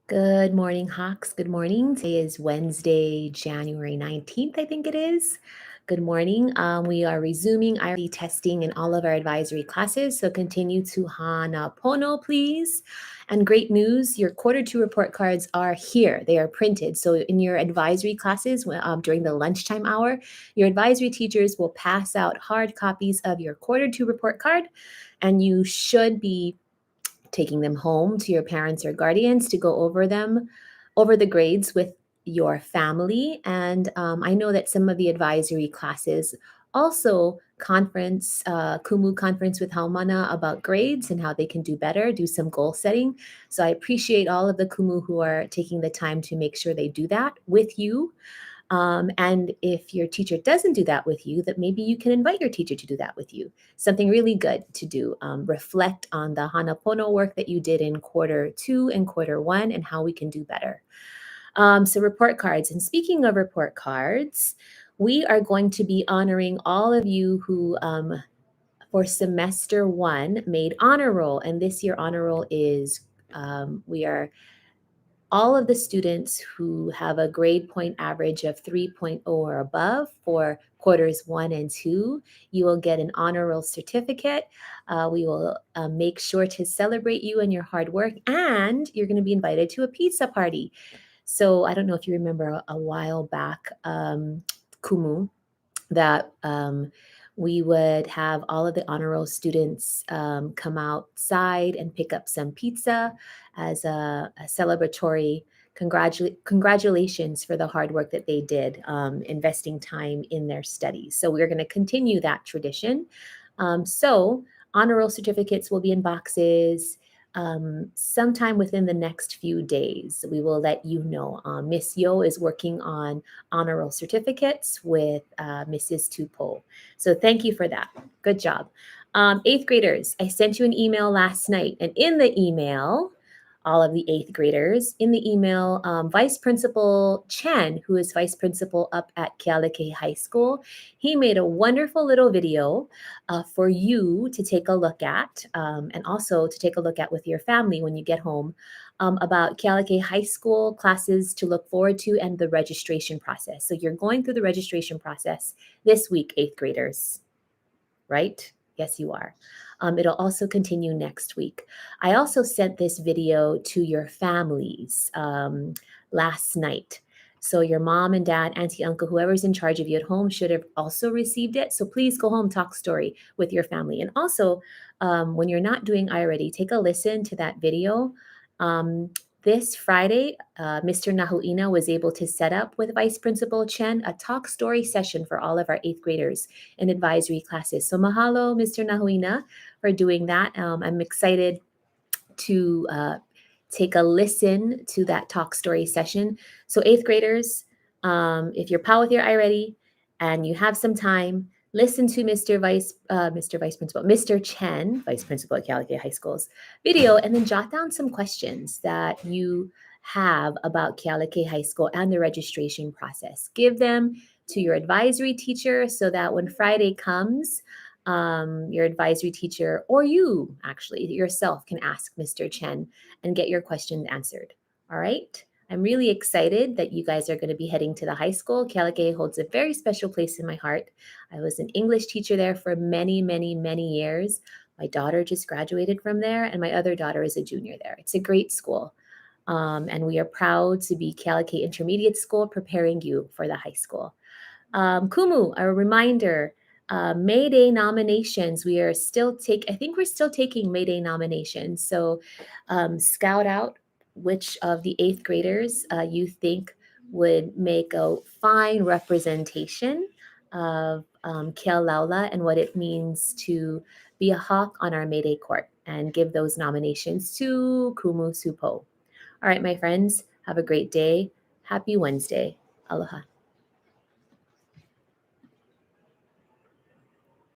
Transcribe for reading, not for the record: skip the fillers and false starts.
Good morning, Hawks. Good morning. Today is Wednesday, January 19th, I think it is. Good morning. We are resuming IRD testing in all of our advisory classes. So continue to Hana Pono, please. And great news, your quarter two report cards are here. They are printed. So in your advisory classes during the lunchtime hour, your advisory teachers will pass out hard copies of your quarter two report card. And you should be taking them home to your parents or guardians to go over the grades with your family. And I know that some of the advisory classes also Kumu conference with Haumana about grades and how they can do better, do some goal setting. So I appreciate all of the Kumu who are taking the time to make sure they do that with you. And if your teacher doesn't do that with you, that maybe you can invite your teacher to do that with you. Something really good to do. Reflect on the Hanapono work that you did in quarter two and quarter one and how we can do better. So report cards. And speaking of report cards, we are going to be honoring all of you who for semester one made honor roll. And this year honor roll is we are all of the students who have a grade point average of 3.0 or above for quarters one and two, you will get an honor roll certificate. We will make sure to celebrate you and your hard work, and you're going to be invited to a pizza party. So I don't know if you remember a while back, Kumu, that we would have all of the honor roll students come outside and pick up some pizza as a celebratory congratulations for the hard work that they did investing time in their studies. So we're going to continue that tradition. So honor roll certificates will be in boxes sometime within the next few days. We will let you know. Miss Yo is working on honor roll certificates with Mrs. Tupo. So thank you for that. Good job. Eighth graders, I sent you an email last night, and in the email, all of the eighth graders, in the email, Vice Principal Chen, who is Vice Principal up at Kealake High School, he made a wonderful little video for you to take a look at, and also to take a look at with your family when you get home, about Kealake High School classes to look forward to and the registration process. So you're going through the registration process this week, eighth graders, right? Yes, you are. It'll also continue next week. I also sent this video to your families last night. So your mom and dad, auntie, uncle, whoever's in charge of you at home should have also received it. So please go home, talk story with your family. And also, when you're not doing iReady, take a listen to that video. This Friday, Mr. Nahuina was able to set up with Vice Principal Chen a talk story session for all of our eighth graders in advisory classes. So mahalo, Mr. Nahuina, for doing that. I'm excited to take a listen to that talk story session. So eighth graders, if you're PAL with your iReady and you have some time, listen to Mr. Chen, Vice Principal at Calicut High School's video, and then jot down some questions that you have about Kealake High School and the registration process. Give them to your advisory teacher so that when Friday comes, your advisory teacher or you actually yourself can ask Mr. Chen and get your questions answered. All right. I'm really excited that you guys are going to be heading to the high school. Kealake holds a very special place in my heart. I was an English teacher there for many, many, many years. My daughter just graduated from there, and my other daughter is a junior there. It's a great school. And we are proud to be Kealake Intermediate School preparing you for the high school. Kumu, a reminder, May Day nominations. I think we're still taking May Day nominations. So scout out which of the eighth graders you think would make a fine representation of Kealaula and what it means to be a hawk on our May Day court, and give those nominations to Kumu Supo. All right, my friends, have a great day. Happy Wednesday. Aloha.